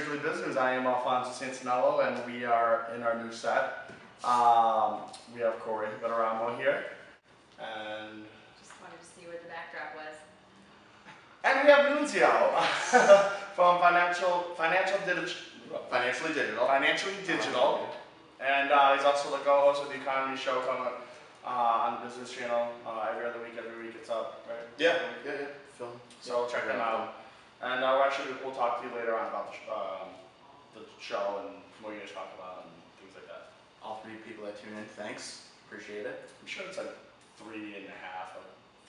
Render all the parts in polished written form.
Strictly Business. I am Alfonso Santinello, and we are in our new set. We have Corey Veteramo here, and just wanted to see what the backdrop was. And we have Nunzio from Financially Digital, and he's also the co-host of the Economy Show coming on the Business Channel every other week. Every week it's up, right? Yeah. Film. So check them out. And we'll talk to you later on about the show and what you guys talk about and things like that. All three people that tune in, thanks. Appreciate it. I'm sure it's like 3.5 or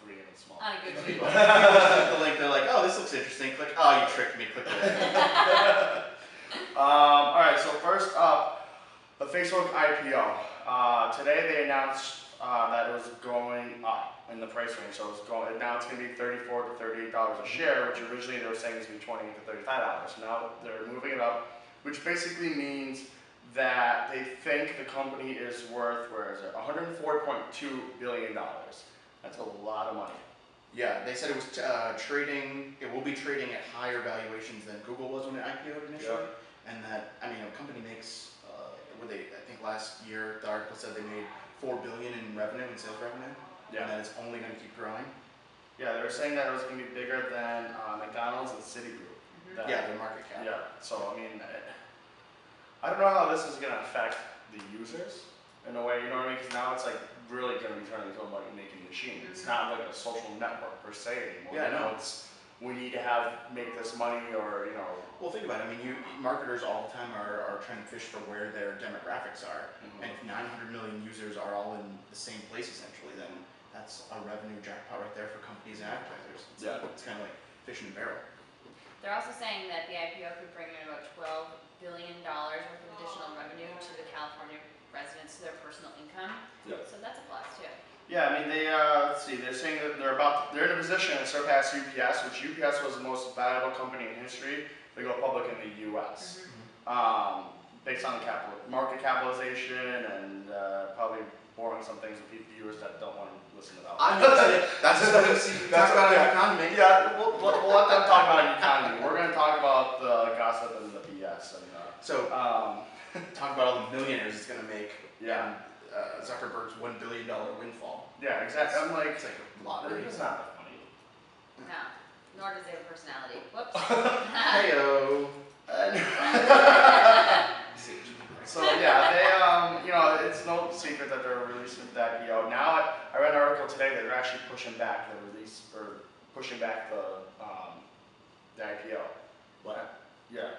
3 and it's small. On a good week. People click the link, they're like, oh, this looks interesting. Click, oh, you tricked me. Click the link. Alright, so first up, the Facebook IPO. Today they announced that it was going up in the price range. So now it's going to be $34 to $38 a share, which originally they were saying was going to be $20 to $35. Now they're moving it up, which basically means that they think the company is worth, where is it, $104.2 billion. That's a lot of money. Yeah, they said it was trading, it will be trading at higher valuations than Google was when it IPO'd initially. Yep. And that, I mean, a company makes, I think last year, the article said they made $4 billion in revenue, in sales revenue. Yeah. And that it's only going to keep growing. Yeah, they were saying that it was going to be bigger than McDonald's and Citigroup. Mm-hmm. Yeah, their market cap. Yeah, so I mean, I don't know how this is going to affect the users in a way, you know what I mean? Because now it's like really going to be turning into a money-making machine. It's not like a social network per se anymore. Yeah, you know, it's we need to make this money, or you know. Well, think about it. I mean, marketers all the time are trying to fish for where their demographics are, and if 900 million users are all in the same place essentially, then that's a revenue jackpot right there for companies and advertisers. It's kind of like fish in a barrel. They're also saying that the IPO could bring in about $12 billion worth of additional revenue to the California residents, to their personal income. Yeah. So that's a plus too. Yeah, I mean let's see, they're saying that they're in a position to surpass UPS, which UPS was the most valuable company in history to go public in the U.S. Based on the market capitalization and probably boring some things with viewers that don't want to listen to that. That's just what we talk about in the economy. Yeah, we'll let them talk about an economy. We're going to talk about the gossip and the BS. And talk about all the millionaires it's going to make. Yeah. Zuckerberg's $1 billion windfall. Yeah, exactly. I'm like, it's like a lottery. It's not that funny. No, nor does he have a personality. Whoops. Heyo. So yeah, they it's no secret that they're releasing the IPO. Now I read an article today that they're actually pushing back the release, or pushing back the IPO. What? Yeah.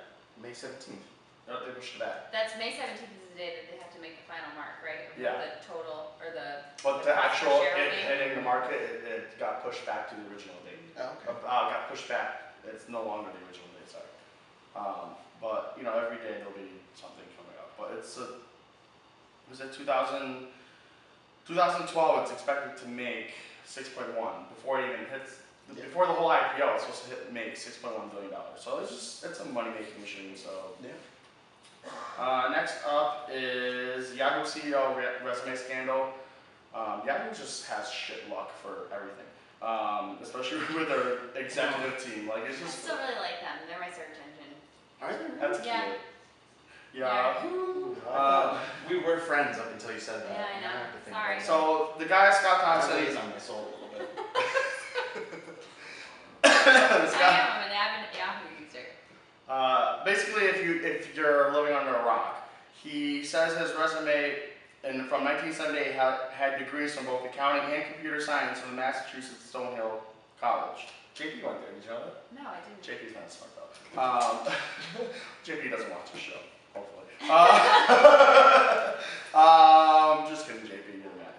May 17th. No, they pushed it back. That's May 17th is the day that they have to make the final mark, right? Yeah. The total, or the... But the actual hitting the market, it got pushed back to the original date. Oh, okay. Got pushed back. It's no longer the original date, sorry. But every day there'll be something coming up. But it's was it 2012? It's expected to make 6.1 before it even hits. Before the whole IPO, it's supposed to make $6.1 billion. So it's a money-making machine. So yeah. Next up is Yahoo CEO Resume Scandal. Yahoo just has shit luck for everything, especially with their executive team. Like it's I just. still really like them. They're my search engine. That's Yeah. cute. Yahoo. We were friends up until you said that. Yeah, I know. have to think Sorry. about it. So the guy Scott Thompson That is weighs on my soul a little bit. I'm an avid Yahoo user. Basically, if you're living under a rock, he says his resume from 1978 had degrees from both accounting and computer science from the Massachusetts Stonehill College. JP went there. Did you know that? No, I didn't. JP's not smart though. JP doesn't watch the show, hopefully. Just kidding, JP, you're mad.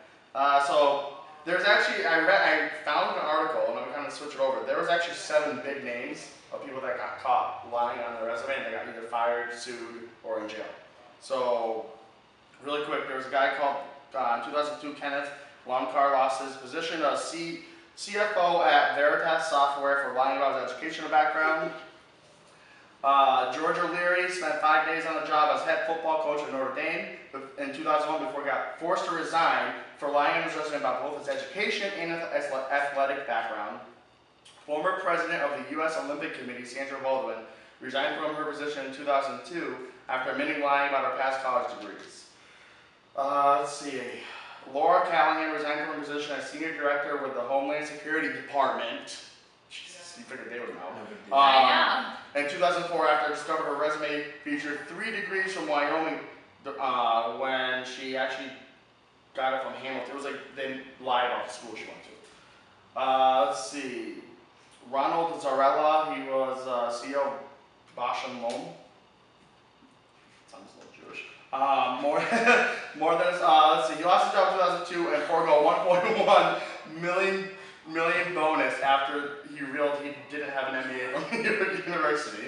So there's actually, I found an article, and I'm going to switch it over. There was actually 7 big names of people that got caught lying on their resume, and they got either fired, sued, or in jail. So really quick, there was a guy called, in 2002, Kenneth Lomcar lost his position as CFO at Veritas Software for lying about his educational background. George O'Leary spent 5 days on the job as head football coach at Notre Dame in 2001 before he got forced to resign for lying on his resume about both his education and his athletic background. Former president of the U.S. Olympic Committee, Sandra Baldwin, resigned from her position in 2002 after admitting lying about her past college degrees. Let's see. Laura Callahan resigned from her position as Senior Director with the Homeland Security Department. Jesus, you figured they would know. I In 2004, after I discovered her resume featured 3 degrees from Wyoming, when she actually got it from Hamilton. It was like they lied about the school she went to. Let's see. Ronald Zarella, he was CEO of Boston Loan. Sounds a little Jewish. More than let's see. He lost his job in 2002 and forego 1.1 million bonus after he realized he didn't have an MBA from university.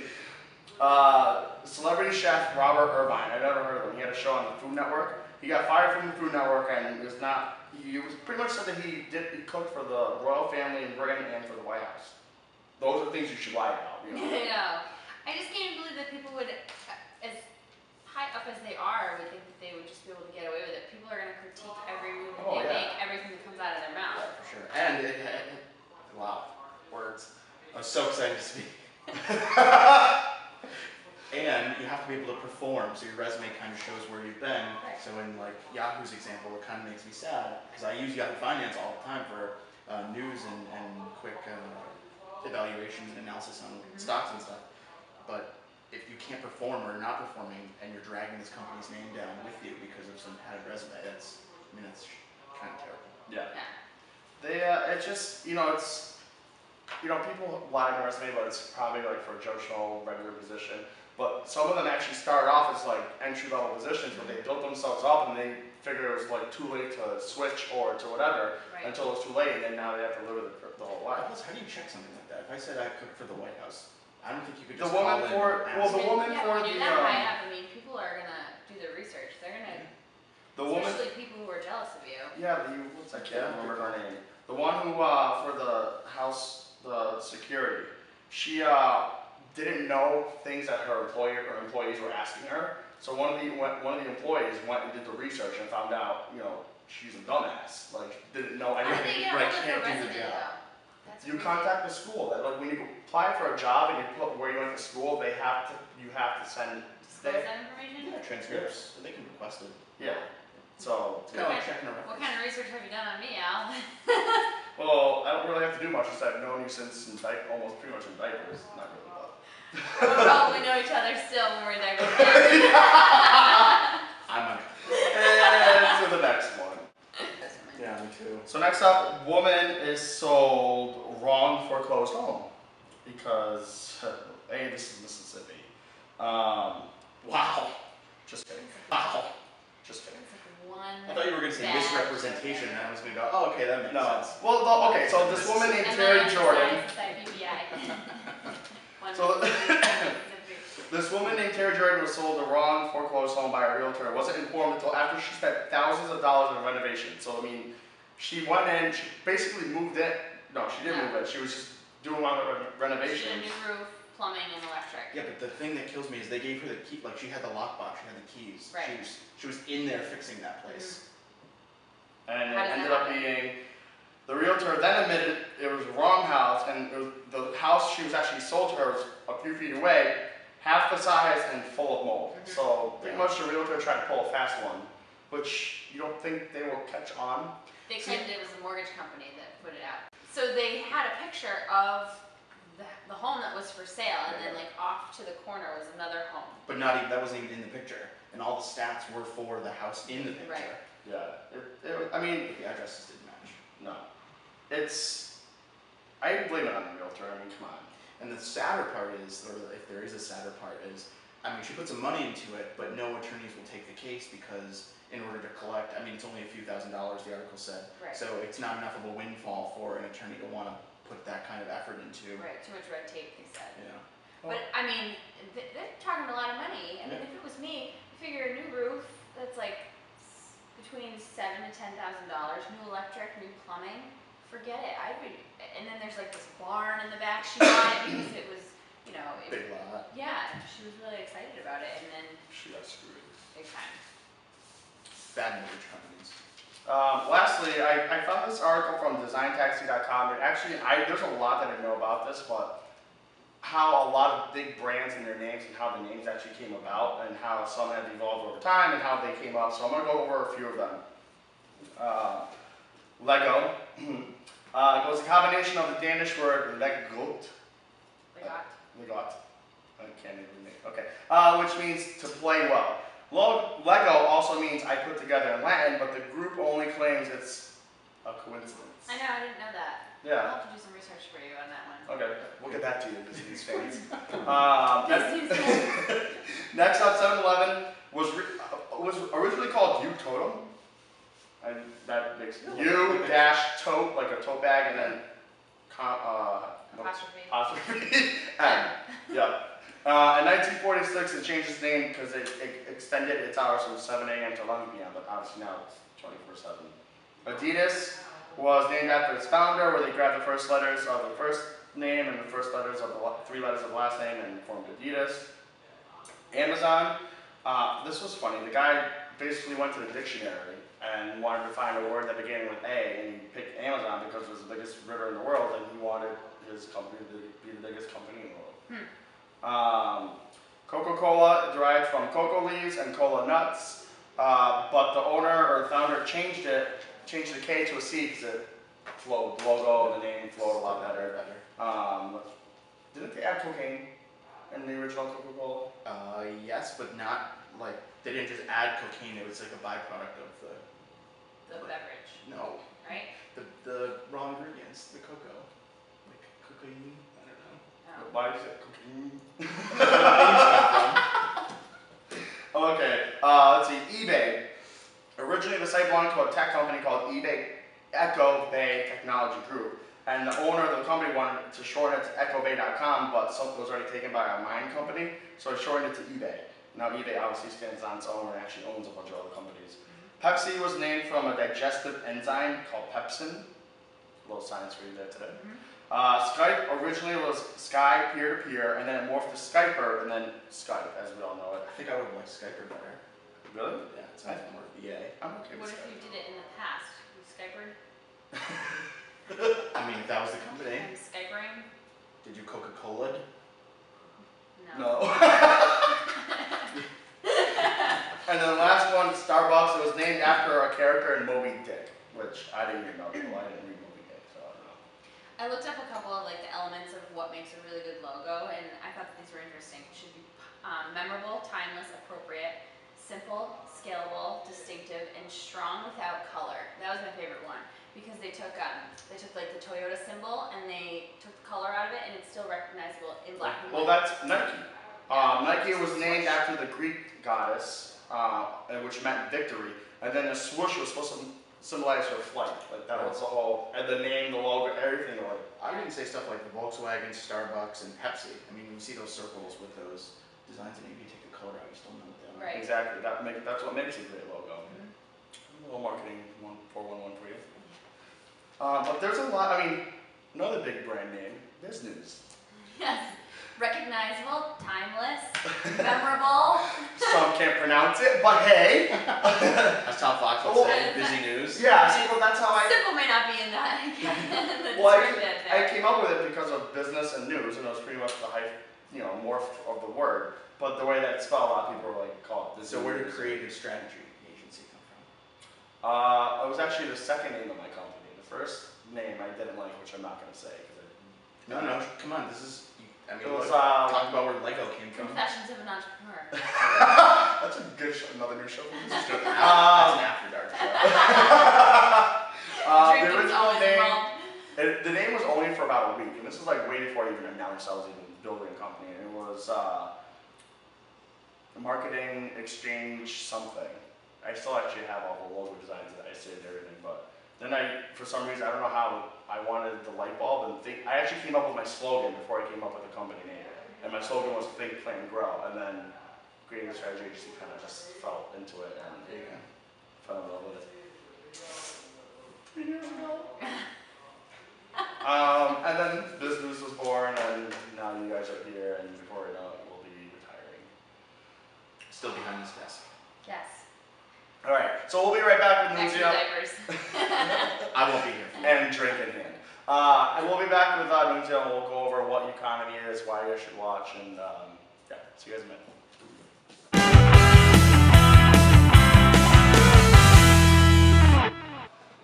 Celebrity chef Robert Irvine. I never heard of him. He had a show on the Food Network. He got fired from the Food Network and was not. He was pretty much said that he cooked for the royal family in Britain and for the White House. Those are things you should lie about. You know? I know. I just can't believe that people would, as high up as they are, would think that they would just be able to get away with it. People are going to critique every move that they make, everything that comes out of their mouth. Yeah, for sure. And wow, words. I was so excited to speak. And you have to be able to perform, so your resume kind of shows where you've been. Right. So in like Yahoo's example, it kind of makes me sad because I use Yahoo Finance all the time for news and quick evaluation and analysis on stocks and stuff. But if you can't perform or not performing and you're dragging this company's name down with you because of some padded resume, that's kind of terrible. Yeah. Yeah. They, it's just, it's, people lie on a resume, but it's probably like for a Joe Schmo regular position. But some of them actually started off as like entry-level positions, but they built themselves up and they figured it was like too late to switch or to whatever until it was too late, and then now they have to live with it the whole life. How do you check something like that? If I said I cooked for the White House, I don't think you could The just woman call in for and well, ask. the woman Yeah, for when the you're that high up, I mean, people are going to do their research. They're going to, especially people who are jealous of you. Yeah, what's that kid? I can't remember her name. The one who for the house, the security, she didn't know things that her employees were asking her. So one of the employees went and did the research and found out, she's a dumbass. Like didn't know How do anything. they get Right, hold of can't her do the resume, job. though? That's You crazy. contact the school. Like when you apply for a job and you put where you went to school, you have to send. Disclose that information? Yeah, transcripts. They can request it. Yeah. So It's kind of like checking a reference. What kind of research have you done on me, Al? well, I don't really have to do much. I've known you since almost pretty much in diapers. Not really, but. We'll probably know each other still when we're there. I'm on. And to the next one. Yeah, me too. So next up, woman is sold wrong foreclosed home because A, this is Mississippi. Wow. Just kidding. Wow. Just kidding. I thought you were going to say misrepresentation, and I was going to go, oh, okay, that makes sense. Well, okay. So this woman named Terry Jordan. So this woman named Terry Jordan was sold the wrong foreclosed home by a realtor. It wasn't informed until after she spent thousands of dollars on renovation. So I mean, she went in, she basically moved in. No, she didn't move in. She was just doing one of the renovations. She had a new roof, plumbing, and electric. Yeah, but the thing that kills me is they gave her the key, like she had the lockbox, she had the keys. Right. She was in there fixing that place. And How it does ended that up happen? being, the realtor then admitted it was the wrong house, and the house she was actually sold to her was a few feet away, half the size and full of mold. So pretty much the realtor tried to pull a fast one, which you don't think they will catch on. They claimed it was the mortgage company that put it out. So they had a picture of the home that was for sale, and then like off to the corner was another home. But not even, that wasn't even in the picture. And all the stats were for the house in the picture. Right. Yeah, I mean, The addresses didn't match. no. I blame it on the realtor, I mean, come on. And the sadder part is, or if there is a sadder part is, she put some money into it, but no attorneys will take the case because in order to collect, it's only a few $1,000s, the article said. Right. So it's not enough of a windfall for an attorney to want to put that kind of effort into. Right, too much red tape, they said. Yeah. But I mean, they're talking a lot of money. I mean, if it was me, I figure a new roof that's like between $7,000 to $10,000, new electric, new plumbing. Forget it. And then there's like this barn in the back. She bought it because it was, Big lot. yeah. She was really excited about it, and then She got screwed. big time. Bad mortgage companies. Lastly, I found this article from designtaxi.com. There's a lot that I know about this, but how a lot of big brands and their names and how the names actually came about and how some have evolved over time and how they came up. So I'm going to go over a few of them. Lego. It was a combination of the Danish word legot. Legot. I can't even read it. Okay. Which means to play well. Lego also means I put together in Latin, but the group only claims it's a coincidence. I know, I didn't know that. Yeah. I'll have to do some research for you on that one. Okay, we'll get that to you, Businews fans. Businews. Next up, 7-Eleven was originally called U Totem. And that makes U dash tote, like a tote bag, and then apostrophe. And, yeah. In 1946, it changed its name because it extended its hours from 7 a.m. to 11 p.m., but obviously now it's 24/7. Adidas was named after its founder, where they grabbed the first letters of the first name and the first letters of the 3 letters of the last name and formed Adidas. Amazon, this was funny. The guy basically went to the dictionary and wanted to find a word that began with A, and he picked Amazon because it was the biggest river in the world, and he wanted his company to be the biggest company in the world. Coca-Cola derived from cocoa leaves and cola nuts, but the owner or the founder changed the K to a C because it flowed. The logo, the name flowed a lot better. Didn't they add cocaine in the original Coca-Cola? Yes, but not like, they didn't just add cocaine, it was like a byproduct of the beverage. No. Right? The raw ingredients, the cocoa. Like cocaine, I don't know. Oh. Why is it cocaine? Where the names come from. Okay, let's see, eBay. Originally, the site belonged to a tech company called Echo Bay Technology Group, and the owner of the company wanted to shorten it to echobay.com, but something was already taken by a mine company, so he shortened it to eBay. Now eBay obviously stands on its own and actually owns a bunch of other companies. Pepsi was named from a digestive enzyme called pepsin. A little science for you there today. Skype originally was Sky peer-to-peer, and then it morphed to Skyper, and then Skype, as we all know it. I think I would like Skyper better. Really? Yeah, it sounds more VA. I'm okay with What if Skype. you did it in the past? You Skypered? I mean, if that was the company. I'm Skypering? Did you Coca-Cola? No. And then the last one, Starbucks. It was named after a character in Moby Dick, which I didn't even know. Well, I didn't read Moby Dick, so I don't know. I looked up a couple of like the elements of what makes a really good logo, and I thought that these were interesting. It should be memorable, timeless, appropriate, simple, scalable, distinctive, and strong without color. That was my favorite one because they took like the Toyota symbol and they took the color out of it, and it's still recognizable in black and white. Well, that's Nike. Nike was named after the Greek goddess, which meant victory, and then the swoosh was supposed to symbolize her flight. Like that was the whole, and the name, the logo, everything. Like I didn't say stuff like the Volkswagen, Starbucks, and Pepsi. I mean, you see those circles with those designs, and maybe you take the color out, you still know what they are. Right. Exactly. That's what makes a great logo. A little marketing 411 for you. But there's a lot. I mean, another big brand name, Businews. Yes. Recognizable, timeless, memorable. Some can't pronounce it, but hey. As Tom Fox would say, busy news. Yeah, see, well, that's how I. Simple may not be in that. The Well, descriptive I there. came up with it because of business and news, and it was pretty much the morph of the word. But the way that it's spelled, a lot of people are like call it business. So where did Creative Strategy Agency come from? It was actually the second name of my company. The first name I didn't like, which I'm not going to say. No, come on, this is, I mean, It was, talk about where Lego came from. Confessions of an Entrepreneur. That's a good show, another new show. That's an After Dark show. The Drinking's original always name, involved. the name was only for about a week, and this was like way before I even announced I was even building a company. And it was marketing exchange something. I still actually have all the logo designs that I saved everything, but then for some reason, I don't know how, I wanted the light bulb, and I actually came up with my slogan before I came up with the company name. And my slogan was Think, Plan, Grow, and then Creative Strategy Agency kind of just fell into it, and fell in love with it. 3 years ago. And then Businews was born, and now you guys are here, and before I know it, we'll be retiring. Still behind this desk. Yes. All right, so we'll be right back with news. Extra diapers. I won't be here. And drink in hand. And we'll be back with Nunzio, and we'll go over what economy is, why you guys should watch, and yeah, see you guys in a minute.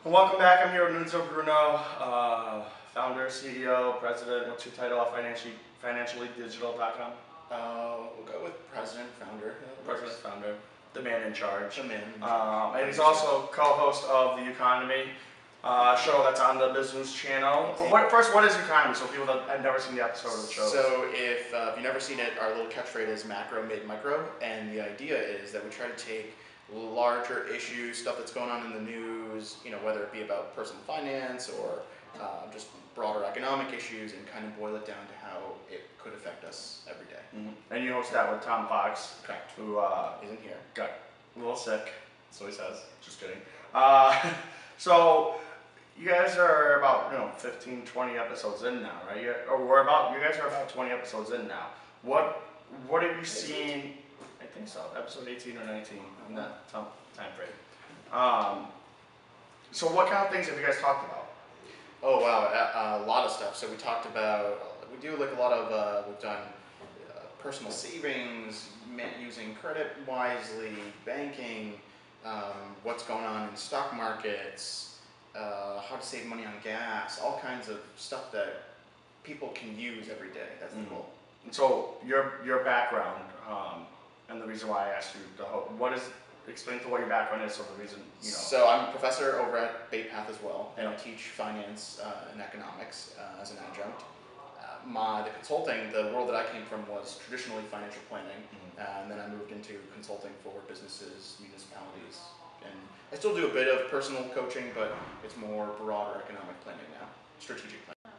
And welcome back. I'm here with Nunzio Bruno, founder, CEO, president. What's your title at financiallydigital.com? We'll go with president, founder. President, founder, the man in charge. The man in And he's also co-host of The Economy, show that's on the Businews channel. First, what is Economy? So people that have never seen the episode of the show. So if you've never seen it, our little catchphrase is macro made micro, and the idea is that we try to take larger issues, stuff that's going on in the news, whether it be about personal finance or just broader economic issues, and kind of boil it down to how it could affect us every day. Mm-hmm. And you host that with Tom Fox, Correct. who isn't here. got a little sick, so he says. Just kidding. So you guys are about 15, 20 episodes in now, right? You guys are about 20 episodes in now. What have you seen? I think so. Episode 18 or 19 in that time frame. So what kind of things have you guys talked about? Oh wow, a lot of stuff. So we talked about, we do like a lot of, we've done personal savings, using credit wisely, banking, what's going on in stock markets, how to save money on gas, all kinds of stuff that people can use every day. That's the goal. And so your background, and the reason why I asked you explain to what your background is, so the reason, So I'm a professor over at Bay Path as well, and I teach finance and economics as an adjunct. The consulting, the world that I came from was traditionally financial planning, and then I moved into consulting for businesses, municipalities, and I still do a bit of personal coaching, but it's more broader economic planning now, strategic planning.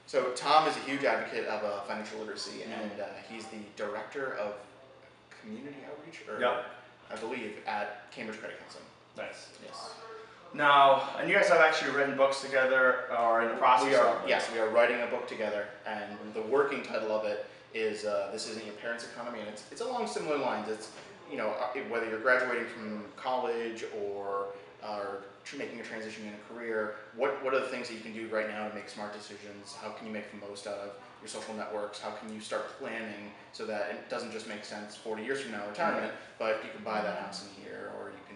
So Tom is a huge advocate of financial literacy, and he's the director of community outreach, I believe, at Cambridge Credit Counseling. Nice. Yes. Now, and you guys have actually written books together, or in the process of it? Yes, we are writing a book together, and the working title of it is This Isn't Your Parents' Economy, and it's along similar lines. It's, whether you're graduating from college or making a transition in a career, what are the things that you can do right now to make smart decisions? How can you make the most out of your social networks? How can you start planning so that it doesn't just make sense 40 years from now, retirement, but you can buy that house in here, or you can,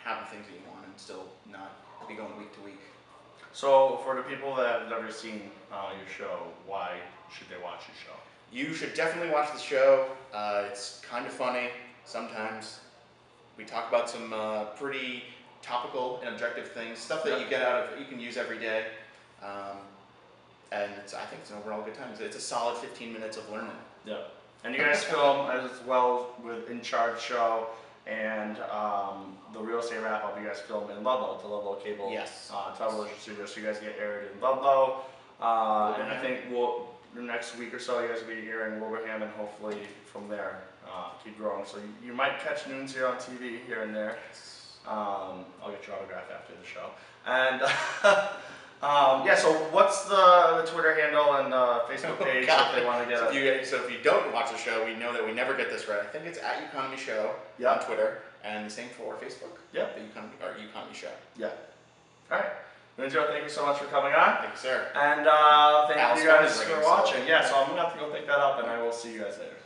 have the things that you want and still not be going week to week. So for the people that have never seen your show, why should they watch your show? You should definitely watch the show. It's kind of funny sometimes. We talk about some pretty topical and objective things, stuff that you get out of, you can use every day. And I think it's an overall good time. It's a solid 15 minutes of learning. Yeah. And you guys film as well with In Charge Show and the Real Estate Wrap Up. You guys film in Ludlow, the Ludlow Cable television studio. So you guys get aired in Ludlow. And I think the next week or so, you guys will be here in Wilbraham, and hopefully from there keep growing. So you might catch Nunzio on TV here and there. I'll get your autograph after the show. And yeah, so what's the Twitter handle and Facebook page if they want to get it? So if you don't watch the show, we know that we never get this right. I think it's at Economy Show on Twitter, and the same for Facebook. Yeah. The Economy Show. Yeah. All right. Nunzio, thank you so much for coming on. Thank you, sir. And thank you guys for watching. Yeah, so I'm going to have to go pick that up, and I will see you guys later.